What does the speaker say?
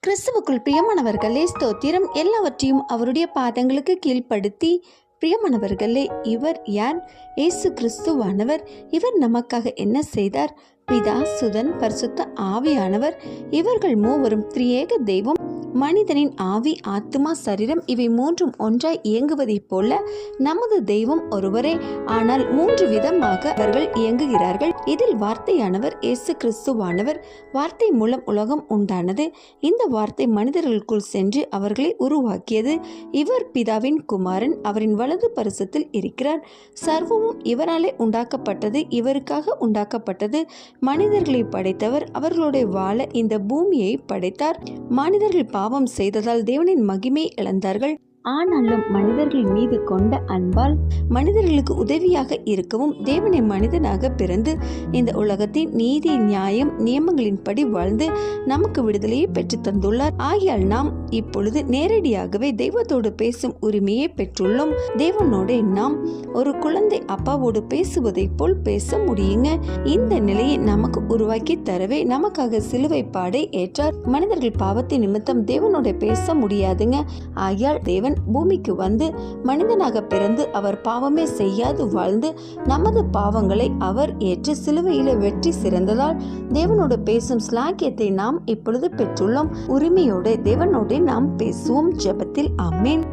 கிறிஸ்துவுக்குள் பிரியமானவர்களே, ஸ்தோத்திரம். எல்லாவற்றையும் அவருடைய பாதங்களுக்கு கீழ்ப்படுத்தி, பிரியமானவர்களே, இவர் யார்? இயேசு கிறிஸ்துவானவர். இவர் நமக்காக என்ன செய்தார்? பிதா, சுதன், பரிசுத்த ஆவியானவர், இவர்கள் மூவரும் திரியேக தெய்வம். மனிதனின் ஆவி, ஆத்துமா, சரீரம் இவை மூன்றும் ஒன்றாய் இயங்குவதைப் போல நமது தெய்வம் ஒருவரே. ஆனால் மூன்று விதமாக அவர்கள் இயங்குகிறார்கள். இதில் வார்த்தையானவர் இயேசு கிறிஸ்துவானவர். வார்த்தை மூலம் உலகம் உண்டானது. இந்த வார்த்தை மனிதர்களுக்குள் சென்று அவர்களை உருவாக்கியது. இவர் பிதாவின் குமாரன். அவரின் வலது பரிசத்தில் இருக்கிறார். சர்வமும் இவராலே உண்டாக்கப்பட்டது, இவருக்காக உண்டாக்கப்பட்டது. மனிதர்களை படைத்தவர். அவர்களுடைய வாழ இந்த பூமியை படைத்தார். மனிதர்கள் பாவம் செய்ததால் தேவனின் மகிமையை இழந்தார்கள். ஆனாலும் மனிதர்கள் மீது கொண்ட அன்பால் மனிதர்களுக்கு உதவியாக இருக்கவும் தேவனை மனிதனாக பிறந்து இந்த உலகத்தின் நீதி, நியாயம், நியமங்களின்படி வாழ்ந்து நமக்கு விடுதலையை பெற்று தந்துள்ளார். ஆகையால் நாம் இப்பொழுது நேரடியாகவே தெய்வத்தோடு பேசும் உரிமையை பெற்றுள்ளோம். தேவனோடு நாம் ஒரு குழந்தை அப்பாவோடு பேசுவதை போல் பேச முடியுங்க. இந்த நிலையை நமக்கு உருவாக்கி தரவே நமக்காக சிலுவை பாடை ஏற்றார். மனிதர்கள் பாவத்தின் நிமித்தம் தேவனோட பேச முடியாதுங்க. ஆகையால் தேவன் பூமிக்கு வந்து மனிதனாக பிறந்து அவர் பாவமே செய்யாது வாழ்ந்து நமது பாவங்களை அவர் ஏற்று சிலுவையில வெற்றி சிறந்ததால் தேவனோடு பேசும் ஸ்லாக்கியத்தை நாம் இப்பொழுது பெற்றுள்ளோம். உரிமையோடு தேவனோடு நாம் பேசுவோம் ஜெபத்தில். ஆமென்.